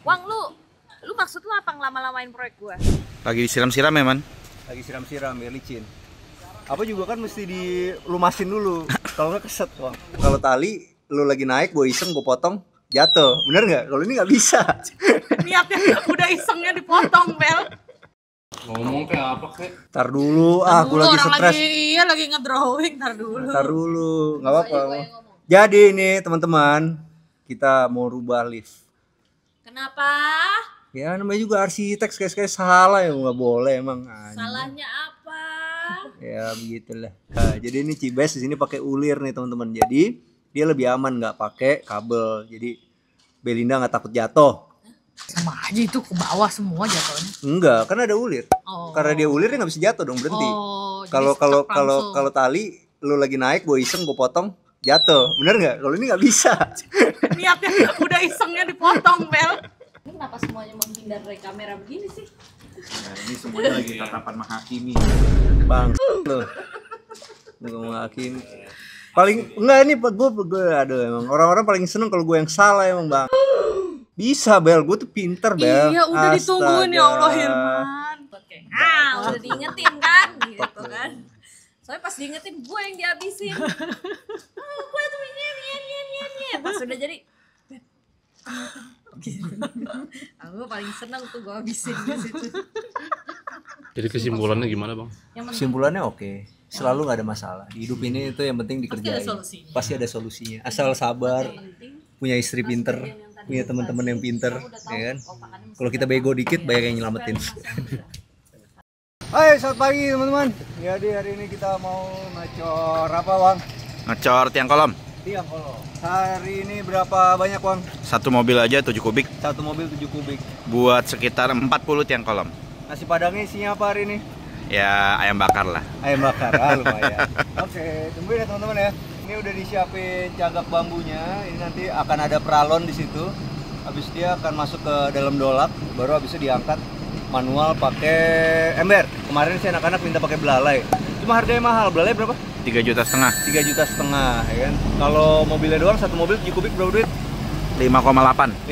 Wang, lu maksud lu apa ngelama-lamain proyek gua? Lagi disiram-siram ya, Man? Lagi siram-siram biar licin. Apa juga kan mesti dilumasin dulu. Kalau nggak keset, Bang. Kalau tali lu lagi naik, gua iseng gua potong, jatuh. Bener nggak? Kalau ini nggak bisa. Niatnya udah isengnya dipotong, Bel. Ngomong kayak apa kek? Tar dulu, aku lagi stres. Lagi ngedrawing, tar dulu. Nggak apa-apa. Jadi ini teman-teman, kita mau rubah lift. Kenapa? Ya namanya juga arsitek, sekali-sekali salah ya nggak boleh emang. Salahnya apa? Ya begitulah. Nah, jadi ini Cibes di sini pakai ulir nih teman-teman. Jadi dia lebih aman nggak pakai kabel. Jadi Belinda nggak takut jatuh. Sama aja itu ke bawah semua jatuhnya. Enggak, kan ada ulir. Oh. Karena dia ulir dia nggak bisa jatuh dong, berhenti. Oh, Kalau tali lu lagi naik, gue iseng gue potong, jatuh. Bener nggak? Kalau ini nggak bisa. Niatnya udah isengnya dipotong, Bel. Ini kenapa semuanya menghindar dari kamera begini sih? Nah, ini semuanya lagi tatapan menghakimi. Bang, lu menghakimi. Paling enggak ini gue aduh emang orang-orang paling seneng kalau gue yang salah emang, Bang. Bisa, Bel, gue tuh pinter, Bel. Iya, udah ditungguin ya Allah, Astaga. Hilman. Udah diingetin kan, gitu kan. Soalnya pas diingetin gue yang dihabisin. Gue tuh nyen. Pas udah jadi, aku paling seneng tuh gue habisin di situ. Jadi kesimpulannya gimana, Bang? Kesimpulannya oke. Selalu nggak ada masalah. Di hidup ini itu yang penting dikerjain. Pasti ada solusinya. Asal sabar, punya istri pinter, punya teman-teman yang pinter, ya kan? Kalau kita bego dikit, banyak yang nyelamatin. Hai, selamat pagi teman-teman. Jadi hari ini kita mau ngecor apa, Bang? Ngecor tiang kolom. Tiang kolom. Hari ini berapa banyak, Bang? Satu mobil aja 7 kubik. Satu mobil 7 kubik. Buat sekitar 40 tiang kolom. Nasi padangnya isinya apa hari ini? Ya ayam bakar lah. Ayam bakar, lumayan. Oke, tungguin ya teman-teman ya. Ini udah disiapin cagak bambunya. Ini nanti akan ada peralon di situ. Habis dia akan masuk ke dalam dolap, baru habis itu diangkat manual pakai ember. Kemarin sih anak-anak minta pakai belalai. Cuma harganya mahal. Belalai berapa? 3,5 juta. 3,5 juta, ya kan. Kalau mobilnya doang satu mobil 7 kubik berapa duit? 5,8.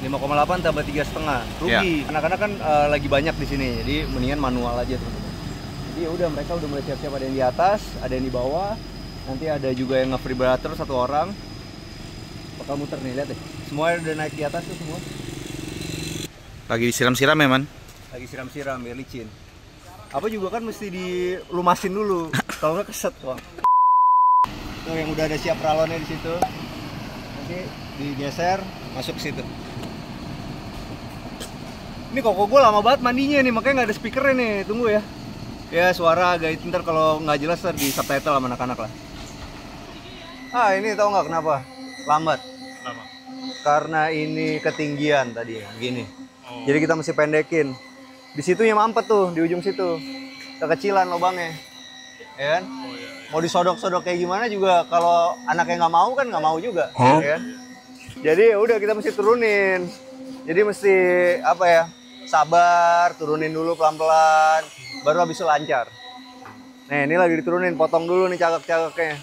5,8 tambah 3,5 rugi. Anak-anak kan lagi banyak di sini, jadi mendingan manual aja tuh. Jadi ya udah, mereka udah mulai siap-siap, ada yang di atas, ada yang di bawah. Nanti ada juga yang nge-vibrator satu orang. Bakal muter nih, lihat deh. Semua udah naik di atas tuh semua. Lagi disiram-siram ya, Man? Lagi siram-siram biar licin. Apa juga kan mesti dilumasin dulu. Kalau nggak keset, Bang. Tuh yang udah ada siap peralonnya di situ. Nanti digeser, masuk ke situ. Ini koko gue lama banget mandinya nih, makanya nggak ada speakernya nih. Tunggu ya. Ya suara agak itu, ntar kalau nggak jelas ntar di subtitle sama anak-anak lah. Ah ini tahu nggak kenapa lambat? Kenapa? Karena ini ketinggian tadi, gini. Jadi kita mesti pendekin. Di situ yang mampet tuh, di ujung situ. Kekecilan lubangnya, ya kan? Mau disodok-sodok kayak gimana juga, kalau anaknya nggak mau kan nggak mau juga, ya kan? Jadi udah kita mesti turunin. Jadi mesti apa ya? Sabar, turunin dulu pelan-pelan, baru habis itu lancar. Nih, ini lagi diturunin, potong dulu nih cagak-cagaknya.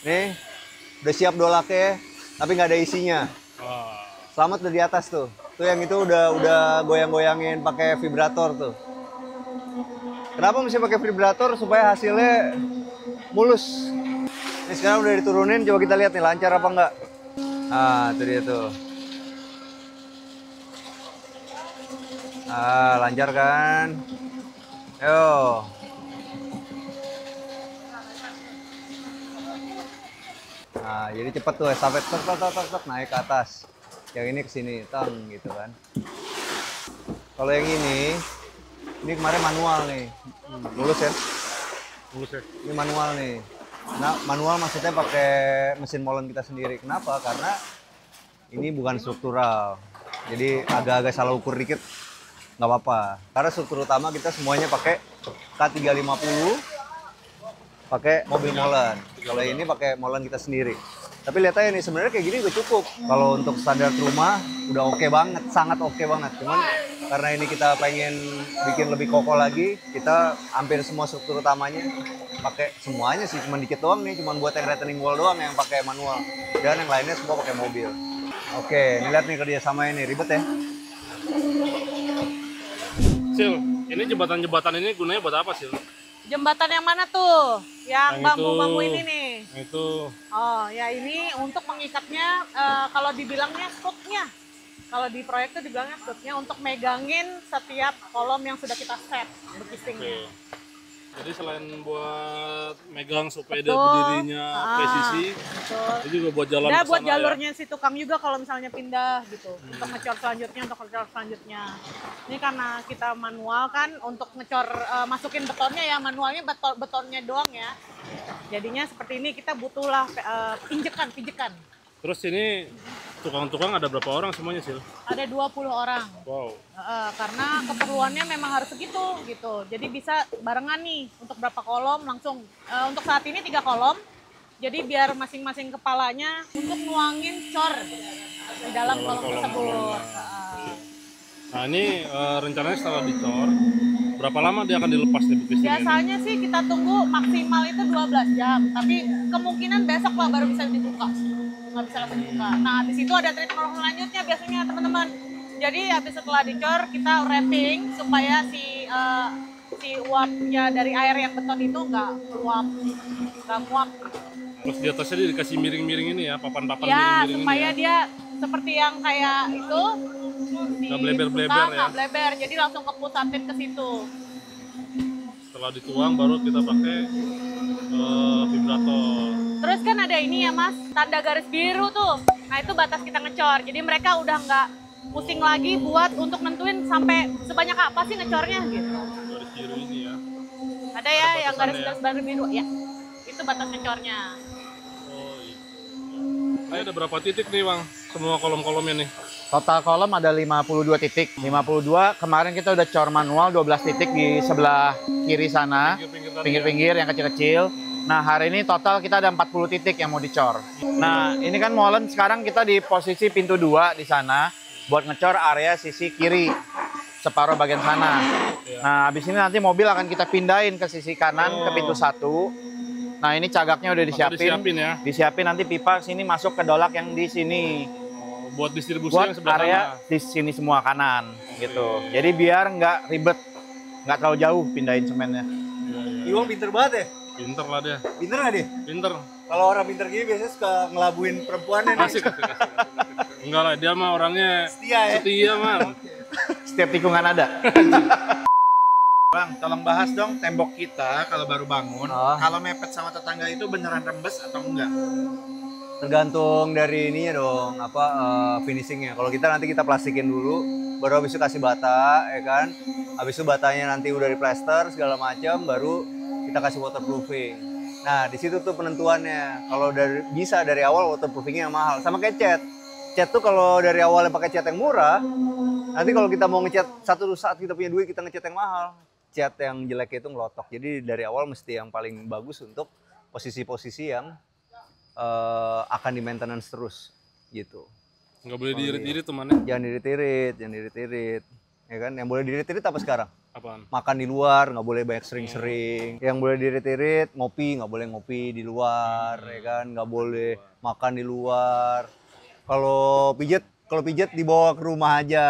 Nih, udah siap dolaknya, tapi nggak ada isinya. Selamat udah di atas tuh. Tuh yang itu udah goyang-goyangin pakai vibrator tuh. Kenapa mesti pakai vibrator? Supaya hasilnya mulus. Ini sekarang udah diturunin, coba kita lihat nih lancar apa enggak. Ah, itu dia tuh. Ah, lancar kan? Yo. Nah, jadi cepet tuh estafet tek naik ke atas. Yang ini kesini, tang gitu kan. Kalau yang ini kemarin manual nih. Mulus ya? Mulus ya? Ini manual nih. Nah, manual maksudnya pakai mesin molen kita sendiri. Kenapa? Karena ini bukan struktural. Jadi agak-agak salah ukur dikit nggak apa-apa. Karena struktur utama kita semuanya pakai K350, pakai mobil molen. Kalau ini pakai molen kita sendiri. Tapi lihat aja nih, sebenarnya kayak gini udah cukup. Kalau untuk standar rumah udah oke banget, sangat oke banget. Cuman karena ini kita pengen bikin lebih kokoh lagi, kita hampir semua struktur utamanya pakai semuanya sih, cuma dikit doang nih, cuma buat yang returning wall doang yang pakai manual. Dan yang lainnya semua pakai mobil. Oke, ini lihat nih kerjasama ini, ribet ya. Sil, ini jembatan-jembatan ini gunanya buat apa, Sil? Jembatan yang mana tuh? Yang Yang bambu-bambu itu. ini nih. Itu Oh, ya ini untuk mengikatnya, kalau dibilangnya strutnya. Kalau di proyek tuh dibilangnya strutnya untuk megangin setiap kolom yang sudah kita set bekisingnya. oke. Jadi selain buat megang supaya dia Betul. berdirinya Ah, presisi, betul. itu juga buat jalan Ada ke buat sana jalurnya si tukang juga kalau misalnya pindah gitu. Untuk ngecor selanjutnya, untuk ngecor selanjutnya. Ini karena kita manual kan untuk ngecor masukin betonnya ya, manualnya betonnya doang ya. Jadinya seperti ini kita butuhlah pinjekan. Terus ini tukang-tukang ada berapa orang semuanya, Sil? Ada 20 orang. Wow. Karena keperluannya memang harus segitu gitu. Jadi bisa barengan nih untuk berapa kolom langsung. Untuk saat ini 3 kolom. Jadi biar masing-masing kepalanya untuk nuangin cor di dalam kolom tersebut. Nah ini rencananya setelah dicor, berapa lama dia akan dilepas di bukit ini? Biasanya sih kita tunggu maksimal itu 12 jam. Tapi kemungkinan besok lah baru bisa dibuka. Nggak bisa langsung dibuka. Nah di situ ada treatment selanjutnya biasanya teman-teman. Jadi habis setelah dicor kita wrapping supaya si uapnya dari air yang beton itu nggak muap. Terus di atasnya dia dikasih miring-miring ini ya, papan-papan Ya miring-miring supaya ini ya. dia seperti yang kayak itu Nggak bleber-bleber ya. nggak bleber, jadi langsung kepusatin ke situ. Setelah dituang baru kita pakai vibrator. Terus kan ada ini ya mas, tanda garis biru tuh. Nah itu batas kita ngecor, jadi mereka udah nggak pusing lagi buat untuk nentuin sampai sebanyak apa sih ngecornya gitu. Garis biru ini ya. Ada ya Ada yang batasannya garis biru ya, itu batas ngecornya. Oh iya. Nah, ada berapa titik nih Bang? Semua kolom-kolomnya nih. Total kolom ada 52 titik. 52 kemarin kita udah cor manual 12 titik di sebelah kiri sana, pinggir-pinggir yang kecil-kecil. Nah hari ini total kita ada 40 titik yang mau dicor. Nah ini kan molen sekarang kita di posisi pintu 2 di sana buat ngecor area sisi kiri separuh bagian sana. Nah habis ini nanti mobil akan kita pindahin ke sisi kanan ke pintu 1. Nah ini cagaknya udah Disiapin ya. Disiapin nanti pipa sini masuk ke dolak yang di sini. Buat distribusi Buat yang sebelah area sana. di sini semua kanan gitu. Jadi biar nggak ribet, nggak terlalu jauh pindahin semennya. Iwang pinter banget ya? Pinter lah dia. Pinter nggak dia? Pinter. Kalau orang pinter gini biasanya suka ngelabuin perempuannya nih. Asik. Enggak lah, dia mah orangnya Setia ya? setia man. Setiap tikungan ada. Bang, tolong bahas dong tembok kita kalau baru bangun. Oh. Kalau mepet sama tetangga itu beneran rembes atau enggak? Tergantung dari ininya dong, finishingnya. Kalau kita nanti kita plastikin dulu, baru habis itu kasih bata, ya kan. Habis itu batanya nanti udah di plaster segala macam, baru kita kasih waterproofing. Nah di situ tuh penentuannya. Kalau bisa dari awal waterproofingnya yang mahal, sama kayak cat. Cat tuh kalau dari awalnya pakai cat yang murah, nanti kalau kita mau ngecat satu saat kita punya duit kita ngecat yang mahal, cat yang jelek itu ngelotok. Jadi dari awal mesti yang paling bagus untuk posisi-posisi yang akan di maintenance terus gitu. Nggak boleh diirit-irit temannya. Jangan diirit-irit. Ya kan? Yang boleh diirit-irit apa sekarang? Apaan? Makan di luar, nggak boleh banyak sering-sering. Yang boleh diirit-irit, ngopi, nggak boleh ngopi di luar, ya kan? Nggak boleh makan di luar. Kalau pijet dibawa ke rumah aja.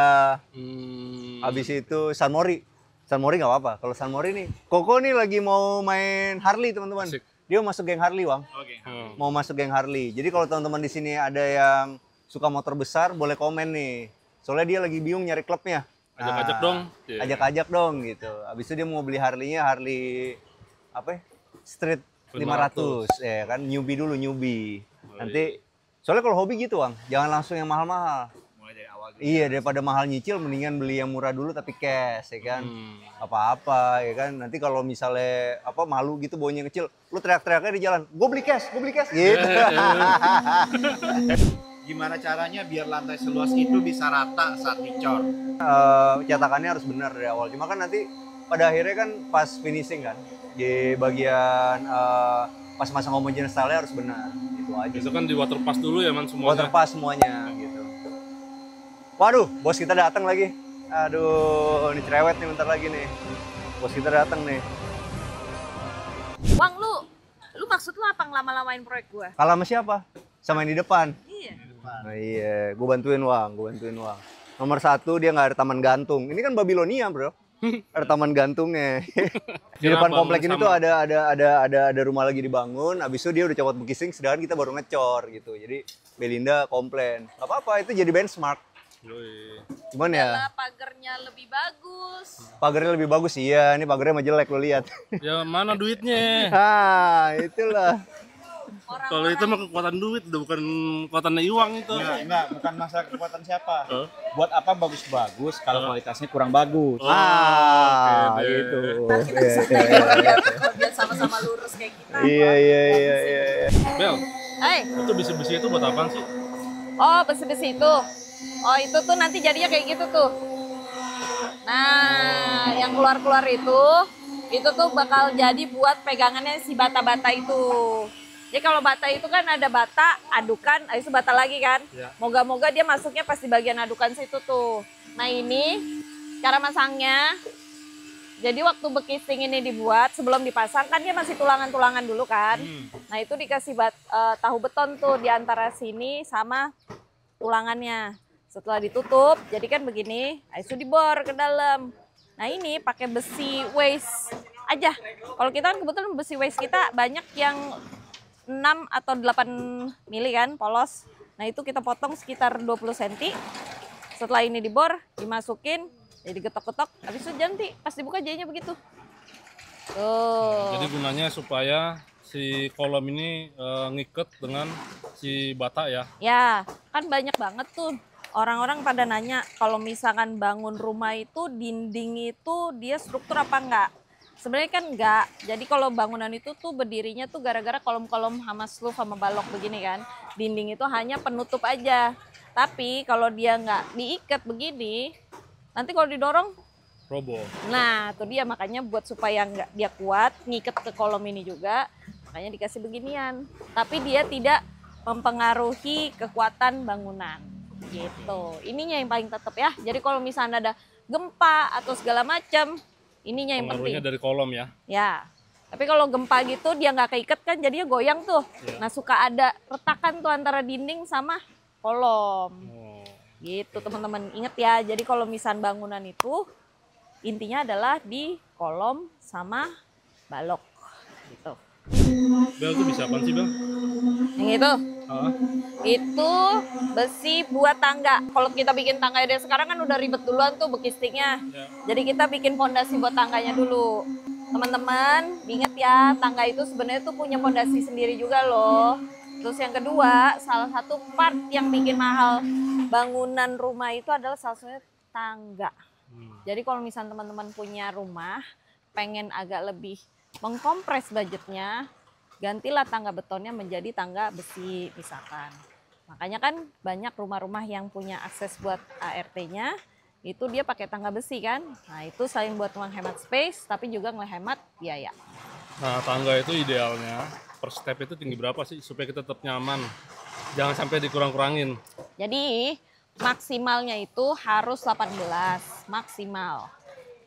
Habis itu San Mori nggak apa-apa. Kalau San Mori nih, Koko nih lagi mau main Harley teman-teman. Asik. Dia masuk geng Harley, Bang. Mau masuk geng Harley. Jadi kalau teman-teman di sini ada yang suka motor besar, boleh komen nih. Soalnya dia lagi bingung nyari klubnya. Ajak-ajak dong. Ajak-ajak dong gitu. Habis itu dia mau beli Harley-nya, Harley apa ya? Street 500 ya kan, newbie. Nanti soalnya kalau hobi gitu, Bang, jangan langsung yang mahal-mahal. Mulai dari awal gitu. Iya, daripada mahal nyicil mendingan beli yang murah dulu tapi cash, ya kan. Apa-apa, ya kan. Nanti kalau misalnya malu gitu baunya kecil, lu teriak-teriaknya di jalan, gue beli cash gitu. Gimana caranya biar lantai seluas itu bisa rata saat dicor? Cetakannya harus benar dari awal. Cuma kan nanti pada akhirnya kan pas finishing kan, di bagian pas masang homogeneous style-nya harus benar. Itu aja. Itu kan di waterpass dulu ya man semuanya. Waterpass semuanya gitu. Waduh, bos kita datang lagi. Aduh, ini cerewet nih bentar lagi nih. Bos kita datang nih. Wang, lu maksud lu apa ngelama-lamain proyek gua? Kalah sama siapa? Sama yang di depan. Iya. Nah, iya, gue bantuin Wang. Nomor 1 dia nggak ada taman gantung. Ini kan Babilonia, bro. Ada taman gantungnya. Di Kira depan bangun komplek ini sama- tuh ada rumah lagi dibangun. Habis itu dia udah copot bekising, sedangkan kita baru ngecor gitu. Jadi Belinda komplain. Gak apa-apa, itu jadi benchmark. Yoi. Cuman ya, Pagernya lebih bagus. pagarnya lebih bagus. Iya, ini pagarnya mah jelek lo lihat. Ya mana duitnya? Ah, itulah. Kalau itu mah kekuatan duit, udah bukan kekuatan Iwang itu. Enggak, bukan masalah kekuatan siapa. Hah? Buat apa bagus-bagus kalau kualitasnya kurang bagus. Ah, oke deh. gitu. Kita Iya, bisa iya, iya. kalau dia sama-sama lurus kayak kita. Iya. Bel, Eh, itu besi-besi itu buat apaan sih? oh besi-besi itu. Oh itu tuh nanti jadinya kayak gitu tuh. Nah, yang keluar-keluar itu tuh bakal jadi buat pegangannya si bata-bata itu. Jadi kalau bata itu kan ada bata, adukan, habis itu bata lagi kan. Ya. Moga-moga dia masuknya pas di bagian adukan situ tuh. Nah ini cara masangnya. Jadi waktu bekisting ini dibuat sebelum dipasang kan dia masih tulangan-tulangan dulu kan. Nah itu dikasih tahu beton tuh di antara sini sama tulangannya. Setelah ditutup, jadi kan begini, habis itu dibor ke dalam. Nah ini pakai besi waste aja. Kalau kita kan kebetulan besi waste kita banyak yang 6 atau 8 mili kan, polos. Nah itu kita potong sekitar 20 cm. Setelah ini dibor, dimasukin, jadi getok-getok, habis itu ganti. Pas dibuka jadinya begitu. Tuh. Jadi gunanya supaya si kolom ini ngiket dengan si bata ya. Ya, kan banyak banget tuh orang-orang pada nanya kalau misalkan bangun rumah itu dinding itu dia struktur apa enggak? Sebenarnya kan enggak. Jadi kalau bangunan itu tuh berdirinya tuh gara-gara kolom-kolom sama sloof sama balok begini kan. Dinding itu hanya penutup aja. Tapi kalau dia nggak diikat begini, nanti kalau didorong, Robo. nah tuh dia makanya buat supaya nggak dia kuat, ngikat ke kolom ini juga, makanya dikasih beginian. Tapi dia tidak mempengaruhi kekuatan bangunan. Gitu. Ininya yang paling tetap ya. Jadi kalau misalnya ada gempa atau segala macam, ininya yang penting. Pengaruhnya dari kolom ya. Ya. Tapi kalau gempa gitu dia nggak keikat kan jadinya goyang tuh. Iya. Nah suka ada retakan tuh antara dinding sama kolom. Oh. Gitu teman-teman. Ingat ya. Jadi kalau misal bangunan itu intinya adalah di kolom sama balok. Gitu. Bel itu bisa apaan sih Bel? Yang itu. Hah? Itu besi buat tangga. Kalau kita bikin tangga dari sekarang kan udah ribet duluan tuh bekistingnya. Ya. Jadi kita bikin fondasi buat tangganya dulu. Teman-teman, ingat ya, tangga itu sebenarnya tuh punya fondasi sendiri juga loh. Terus yang kedua, salah satu part yang bikin mahal bangunan rumah itu adalah salah satunya tangga. Jadi kalau misalnya teman-teman punya rumah, pengen agak lebih mengkompres budgetnya, gantilah tangga betonnya menjadi tangga besi misalkan. Makanya kan banyak rumah-rumah yang punya akses buat ART-nya, itu dia pakai tangga besi kan. Nah itu selain buat menghemat space, tapi juga menghemat biaya. Nah tangga itu idealnya per step itu tinggi berapa sih supaya kita tetap nyaman? Jangan sampai dikurang-kurangin. Jadi maksimalnya itu harus 18, maksimal.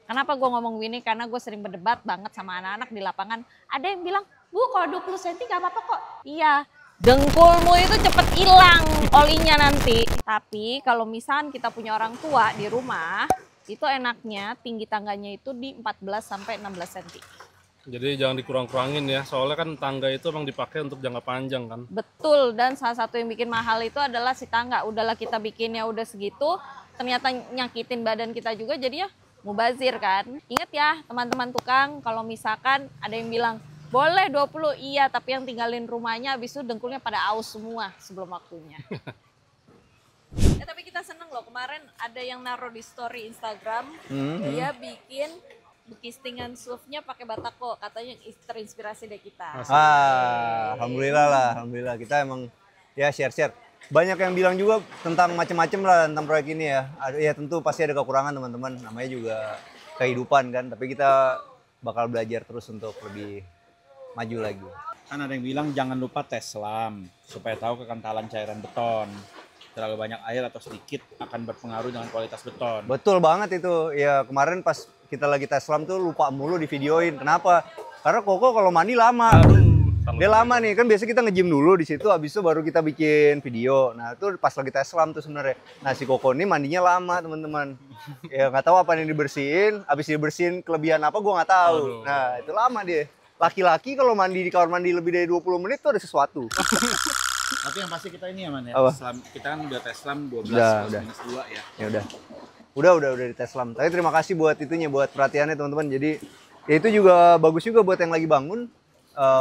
Kenapa gue ngomong gini? Karena gue sering berdebat banget sama anak-anak di lapangan. Ada yang bilang, Bu kalau 20 cm gak apa-apa kok. Iya, dengkulmu itu cepet hilang olinya nanti. Tapi kalau misalkan kita punya orang tua di rumah, itu enaknya tinggi tangganya itu di 14 sampai 16 cm. Jadi jangan dikurang-kurangin ya, soalnya kan tangga itu emang dipakai untuk jangka panjang kan. Betul, dan salah satu yang bikin mahal itu adalah si tangga. Udahlah kita bikinnya udah segitu, ternyata nyakitin badan kita juga jadinya mubazir kan. Ingat ya teman-teman tukang, kalau misalkan ada yang bilang, boleh 20, iya tapi yang tinggalin rumahnya habis itu dengkulnya pada aus semua sebelum waktunya. Tapi kita seneng loh, kemarin ada yang naruh di story Instagram, dia bikin bekistingan sloof-nya pakai batako, katanya terinspirasi dari kita. Alhamdulillah kita emang ya share. Banyak yang bilang juga tentang macam-macam lah tentang proyek ini ya. Ya tentu pasti ada kekurangan teman-teman, namanya juga kehidupan kan. Tapi kita bakal belajar terus untuk lebih maju lagi. Kan ada yang bilang jangan lupa tes selam supaya tahu kekentalan cairan beton. Terlalu banyak air atau sedikit akan berpengaruh dengan kualitas beton. Betul banget itu. Ya kemarin pas kita lagi tes selam tuh lupa mulu di videoin. Kenapa? Karena Koko kalau mandi lama. Dia lama nih, kan biasa kita nge-gym dulu di situ, habis itu baru kita bikin video. Nah, itu pas lagi tes selam tuh sebenarnya. Nah, si Koko ini mandinya lama, teman-teman. Ya nggak tahu apa yang dibersihin, habis dibersihin kelebihan apa gua nggak tahu. Nah, itu lama dia. Laki-laki kalau mandi di kamar mandi lebih dari 20 menit tuh ada sesuatu. Tapi yang pasti kita ini ya, Man ya. Apa? Kita kan udah tes selam 12 Udah. minus 2 ya. Ya udah di tes selam. Tapi terima kasih buat itunya, buat perhatiannya teman-teman. Jadi ya itu juga bagus juga buat yang lagi bangun,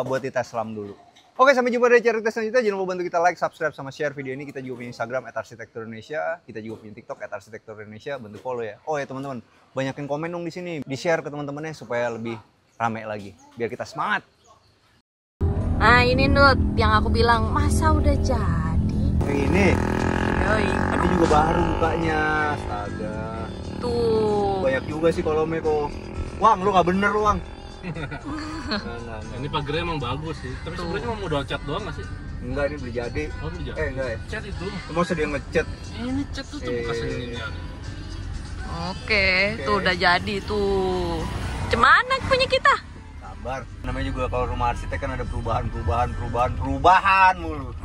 buat di tes selam dulu. Oke, sampai jumpa di cerita selanjutnya. Jangan lupa bantu kita like, subscribe, sama share video ini. Kita juga punya Instagram @arsitekturindonesia. Kita juga punya TikTok @arsitekturindonesia. Bantu follow ya. Oh ya teman-teman, banyakin komen dong di sini. Di share ke teman-temannya supaya lebih rame lagi. Biar kita semangat. Nah ini Nut, yang aku bilang masa udah jadi. Ini, Yoi. nanti juga baru bukanya. Astaga. Tuh. Banyak juga sih kolomnya kok. Wang, lu nggak bener lu, Wang. Nah. Ini pagernya emang bagus sih. Tapi sebenarnya mau modal cat doang nggak sih? Enggak, ini beli jadi. Oh bisa. Enggak ya. Cat itu. Mau sedih ngecat. Ini cat tuh bekas ini. Oke, tuh udah jadi tuh. Cemana punya kita? Sabar. Namanya juga kalau rumah arsitek kan ada perubahan mulu.